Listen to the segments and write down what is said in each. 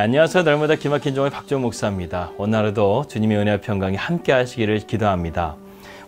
안녕하세요. 날마다 기막힌 종의 박정호 목사입니다. 오늘 하루도 주님의 은혜와 평강이 함께 하시기를 기도합니다.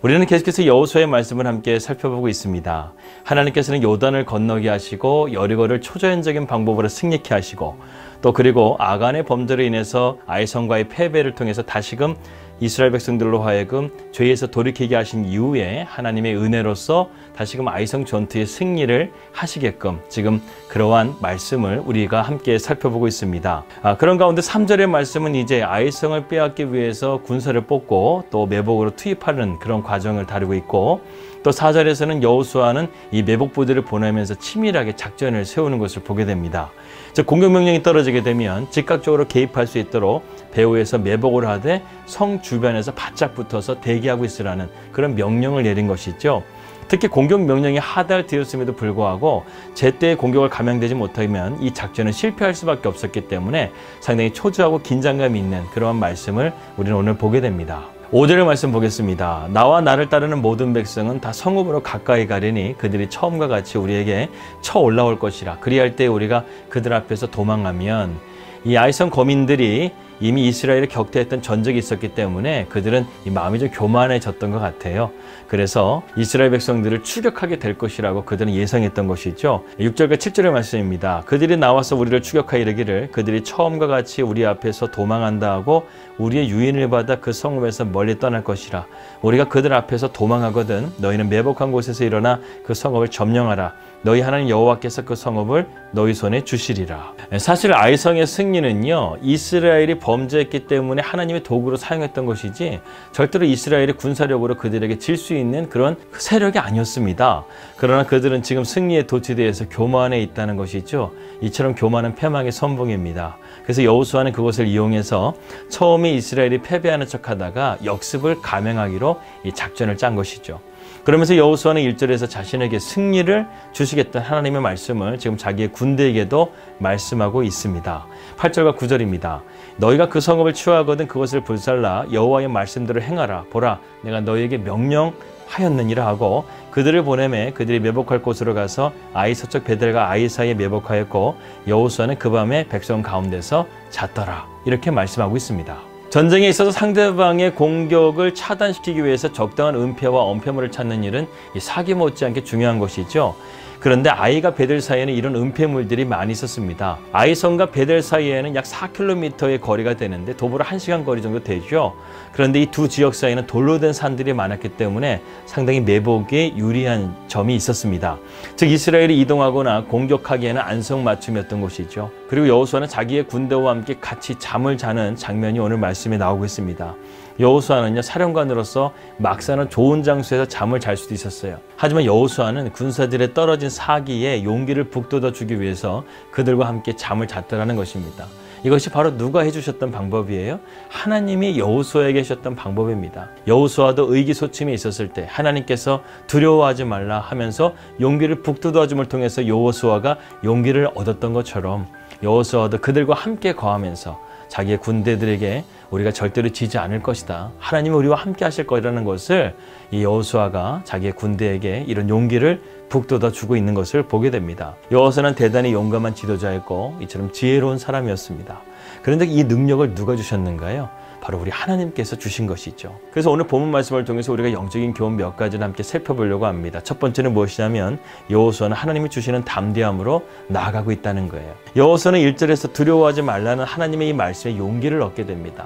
우리는 계속해서 여호수아의 말씀을 함께 살펴보고 있습니다. 하나님께서는 요단을 건너게 하시고 여리고를 초자연적인 방법으로 승리케 하시고 또 그리고 아간의 범죄로 인해서 아이성과의 패배를 통해서 다시금 이스라엘 백성들로 하여금 죄에서 돌이키게 하신 이후에 하나님의 은혜로서 다시금 아이성 전투의 승리를 하시게끔 지금 그러한 말씀을 우리가 함께 살펴보고 있습니다. 그런 가운데 3절의 말씀은 이제 아이성을 빼앗기 위해서 군사를 뽑고 또 매복으로 투입하는 그런 과정을 다루고 있고, 또 4절에서는 여호수아는 이 매복 부대를 보내면서 치밀하게 작전을 세우는 것을 보게 됩니다. 즉 공격명령이 떨어지게 되면 즉각적으로 개입할 수 있도록 배후에서 매복을 하되 성 주변에서 바짝 붙어서 대기하고 있으라는 그런 명령을 내린 것이죠. 특히 공격 명령이 하달되었음에도 불구하고 제때의 공격을 감행되지 못하면 이 작전은 실패할 수밖에 없었기 때문에 상당히 초조하고 긴장감이 있는 그러한 말씀을 우리는 오늘 보게 됩니다. 5절의 말씀 보겠습니다. 나와 나를 따르는 모든 백성은 다 성읍으로 가까이 가리니 그들이 처음과 같이 우리에게 쳐 올라올 것이라. 그리할 때 우리가 그들 앞에서 도망하면, 이 아이성 거민들이 이미 이스라엘을 격퇴했던 전적이 있었기 때문에 그들은 이 마음이 좀 교만해졌던 것 같아요. 그래서 이스라엘 백성들을 추격하게 될 것이라고 그들은 예상했던 것이죠. 6절과 7절의 말씀입니다. 그들이 나와서 우리를 추격하여 이르기를 그들이 처음과 같이 우리 앞에서 도망한다 하고 우리의 유인을 받아 그 성읍에서 멀리 떠날 것이라. 우리가 그들 앞에서 도망하거든 너희는 매복한 곳에서 일어나 그 성읍을 점령하라. 너희 하나님 여호와께서 그 성읍을 너희 손에 주시리라. 사실 아이성의 승리는요, 이스라엘이 범죄했기 때문에 하나님의 도구로 사용했던 것이지 절대로 이스라엘이 군사력으로 그들에게 질 수 있는 그런 세력이 아니었습니다. 그러나 그들은 지금 승리의 도취대에서 교만해 있다는 것이죠. 이처럼 교만은 패망의 선봉입니다. 그래서 여호수아는 그것을 이용해서 처음에 이스라엘이 패배하는 척하다가 역습을 감행하기로 이 작전을 짠 것이죠. 그러면서 여호수아는 1절에서 자신에게 승리를 주시겠다는 하나님의 말씀을 지금 자기의 군대에게도 말씀하고 있습니다. 8절과 9절입니다. 너희가 그 성읍을 취하거든 그것을 불살라 여호와의 말씀대로 행하라. 보라 내가 너희에게 명령하였느니라 하고 그들을 보내매 그들이 매복할 곳으로 가서 아이 서쪽 베델과 아이 사이에 매복하였고 여호수아는 그 밤에 백성 가운데서 잤더라. 이렇게 말씀하고 있습니다. 전쟁에 있어서 상대방의 공격을 차단시키기 위해서 적당한 은폐와 엄폐물을 찾는 일은 사기 못지않게 중요한 것이죠. 그런데 아이가 베델 사이에는 이런 은폐물들이 많이 있었습니다. 아이성과 베델 사이에는 약 4km의 거리가 되는데 도보로 1시간 거리 정도 되죠. 그런데 이 두 지역 사이에는 돌로 된 산들이 많았기 때문에 상당히 매복에 유리한 점이 있었습니다. 즉 이스라엘이 이동하거나 공격하기에는 안성맞춤이었던 것이죠. 그리고 여호수아는 자기의 군대와 함께 같이 잠을 자는 장면이 오늘 말씀에 나오고 있습니다. 여호수아는요, 사령관으로서 막사는 좋은 장소에서 잠을 잘 수도 있었어요. 하지만 여호수아는 군사들의 떨어진 사기에 용기를 북돋아 주기 위해서 그들과 함께 잠을 잤다라는 것입니다. 이것이 바로 누가 해주셨던 방법이에요? 하나님이 여호수아에게 하셨던 방법입니다. 여호수아도 의기소침해 있었을 때 하나님께서 두려워하지 말라 하면서 용기를 북돋아 줌을 통해서 여호수아가 용기를 얻었던 것처럼 여호수아도 그들과 함께 거하면서 자기의 군대들에게 우리가 절대로 지지 않을 것이다. 하나님은 우리와 함께 하실 거라는 것을 이 여호수아가 자기의 군대에게 이런 용기를 북돋아 주고 있는 것을 보게 됩니다. 여호수아는 대단히 용감한 지도자였고 이처럼 지혜로운 사람이었습니다. 그런데 이 능력을 누가 주셨는가요? 바로 우리 하나님께서 주신 것이죠. 그래서 오늘 본문 말씀을 통해서 우리가 영적인 교훈 몇 가지를 함께 살펴보려고 합니다. 첫 번째는 무엇이냐면 여호수아는 하나님이 주시는 담대함으로 나아가고 있다는 거예요. 여호수아는 1절에서 두려워하지 말라는 하나님의 이 말씀에 용기를 얻게 됩니다.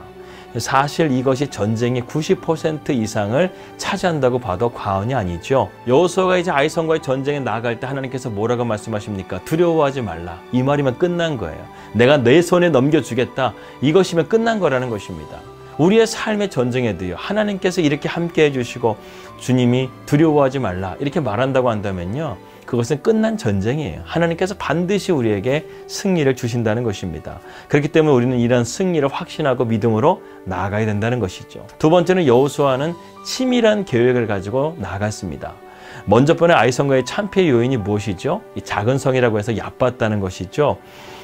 사실 이것이 전쟁의 90% 이상을 차지한다고 봐도 과언이 아니죠. 여호수아가 이제 아이성과의 전쟁에 나아갈 때 하나님께서 뭐라고 말씀하십니까? 두려워하지 말라. 이 말이면 끝난 거예요. 내가 내 손에 넘겨주겠다. 이것이면 끝난 거라는 것입니다. 우리의 삶의 전쟁에도요, 하나님께서 이렇게 함께 해주시고 주님이 두려워하지 말라 이렇게 말한다고 한다면요, 그것은 끝난 전쟁이에요. 하나님께서 반드시 우리에게 승리를 주신다는 것입니다. 그렇기 때문에 우리는 이런 승리를 확신하고 믿음으로 나아가야 된다는 것이죠. 두 번째는 여호수아는 치밀한 계획을 가지고 나아갔습니다. 먼저 번에 아이성과의 참패의 요인이 무엇이죠? 이 작은 성이라고 해서 얕봤다는 것이죠.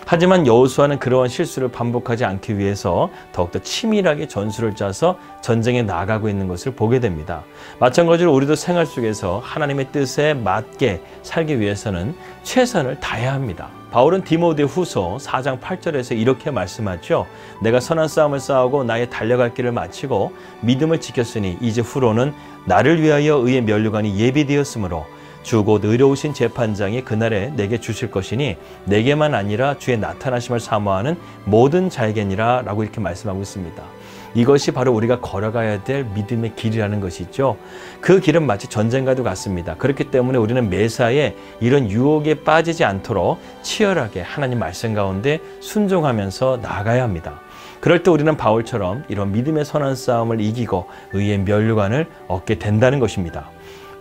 하지만 여호수아는 그러한 실수를 반복하지 않기 위해서 더욱더 치밀하게 전술을 짜서 전쟁에 나가고 있는 것을 보게 됩니다. 마찬가지로 우리도 생활 속에서 하나님의 뜻에 맞게 살기 위해서는 최선을 다해야 합니다. 바울은 디모데 후서 4장 8절에서 이렇게 말씀하죠. 내가 선한 싸움을 싸우고 나의 달려갈 길을 마치고 믿음을 지켰으니 이제 후로는 나를 위하여 의의 면류관이 예비되었으므로 주 곧 의로우신 재판장이 그날에 내게 주실 것이니 내게만 아니라 주의 나타나심을 사모하는 모든 자에게니라 라고 이렇게 말씀하고 있습니다. 이것이 바로 우리가 걸어가야 될 믿음의 길이라는 것이죠. 그 길은 마치 전쟁과도 같습니다. 그렇기 때문에 우리는 매사에 이런 유혹에 빠지지 않도록 치열하게 하나님 말씀 가운데 순종하면서 나아가야 합니다. 그럴 때 우리는 바울처럼 이런 믿음의 선한 싸움을 이기고 의의 면류관을 얻게 된다는 것입니다.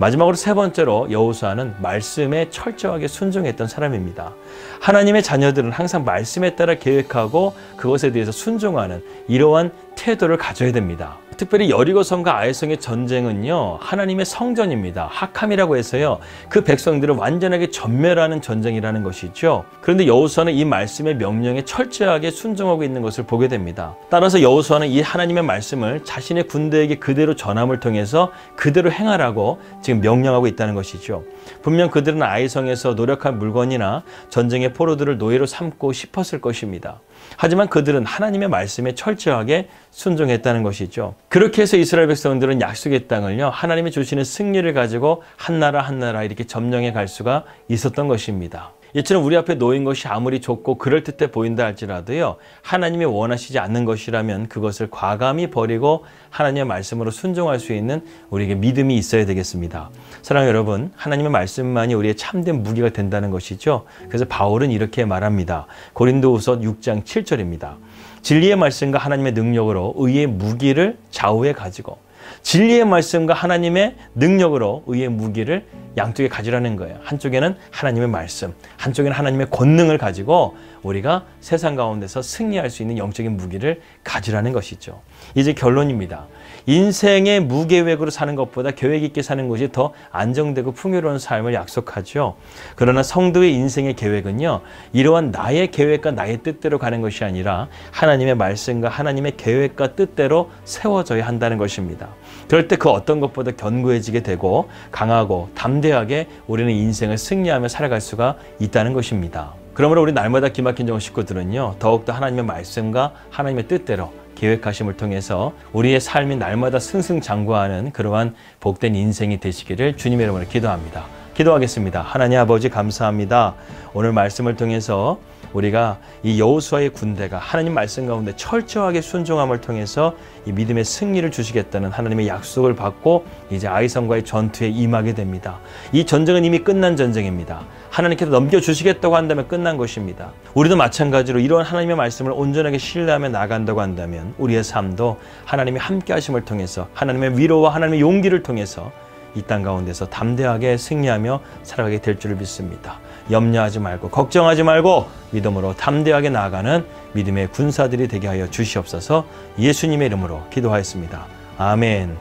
마지막으로 세 번째로 여호수아는 말씀에 철저하게 순종했던 사람입니다. 하나님의 자녀들은 항상 말씀에 따라 계획하고 그것에 대해서 순종하는 이러한 태도를 가져야 됩니다. 특별히 여리고성과 아이성의 전쟁은요, 하나님의 성전입니다. 학함이라고 해서요, 그 백성들을 완전하게 전멸하는 전쟁이라는 것이죠. 그런데 여호수아는 이 말씀의 명령에 철저하게 순종하고 있는 것을 보게 됩니다. 따라서 여호수아는 이 하나님의 말씀을 자신의 군대에게 그대로 전함을 통해서 그대로 행하라고 지금 명령하고 있다는 것이죠. 분명 그들은 아이성에서 노력한 물건이나 전쟁의 포로들을 노예로 삼고 싶었을 것입니다. 하지만 그들은 하나님의 말씀에 철저하게 순종했다는 것이죠. 그렇게 해서 이스라엘 백성들은 약속의 땅을요, 하나님이 주시는 승리를 가지고 한 나라 한 나라 이렇게 점령해 갈 수가 있었던 것입니다. 이처럼 우리 앞에 놓인 것이 아무리 좁고 그럴듯해 보인다 할지라도요, 하나님이 원하시지 않는 것이라면 그것을 과감히 버리고 하나님의 말씀으로 순종할 수 있는 우리에게 믿음이 있어야 되겠습니다. 사랑하는 여러분, 하나님의 말씀만이 우리의 참된 무기가 된다는 것이죠. 그래서 바울은 이렇게 말합니다. 고린도후서 6장 7절입니다. 진리의 말씀과 하나님의 능력으로 의의 무기를 좌우에 가지고, 진리의 말씀과 하나님의 능력으로 의의 무기를 양쪽에 가지라는 거예요. 한쪽에는 하나님의 말씀, 한쪽에는 하나님의 권능을 가지고 우리가 세상 가운데서 승리할 수 있는 영적인 무기를 가지라는 것이죠. 이제 결론입니다. 인생의 무계획으로 사는 것보다 계획 있게 사는 것이 더 안정되고 풍요로운 삶을 약속하죠. 그러나 성도의 인생의 계획은요, 이러한 나의 계획과 나의 뜻대로 가는 것이 아니라 하나님의 말씀과 하나님의 계획과 뜻대로 세워져야 한다는 것입니다. 그럴 때 그 어떤 것보다 견고해지게 되고 강하고 담대하게 우리는 인생을 승리하며 살아갈 수가 있다는 것입니다. 그러므로 우리 날마다 기막힌 정원 식구들은요, 더욱더 하나님의 말씀과 하나님의 뜻대로 계획하심을 통해서 우리의 삶이 날마다 승승장구하는 그러한 복된 인생이 되시기를 주님의 이름으로 기도합니다. 기도하겠습니다. 하나님 아버지 감사합니다. 오늘 말씀을 통해서 우리가 이 여호수아의 군대가 하나님 말씀 가운데 철저하게 순종함을 통해서 이 믿음의 승리를 주시겠다는 하나님의 약속을 받고 이제 아이성과의 전투에 임하게 됩니다. 이 전쟁은 이미 끝난 전쟁입니다. 하나님께서 넘겨주시겠다고 한다면 끝난 것입니다. 우리도 마찬가지로 이러한 하나님의 말씀을 온전하게 신뢰하며 나간다고 한다면 우리의 삶도 하나님의 함께 하심을 통해서 하나님의 위로와 하나님의 용기를 통해서 이 땅 가운데서 담대하게 승리하며 살아가게 될 줄을 믿습니다. 염려하지 말고 걱정하지 말고 믿음으로 담대하게 나아가는 믿음의 군사들이 되게 하여 주시옵소서. 예수님의 이름으로 기도하였습니다. 아멘.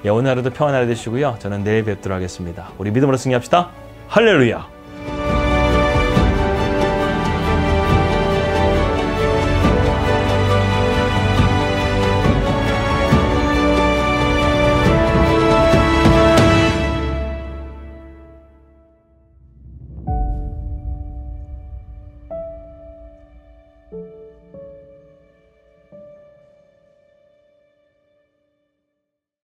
오늘 하루도 평안한 하루 되시고요. 저는 내일 뵙도록 하겠습니다. 우리 믿음으로 승리합시다. 할렐루야.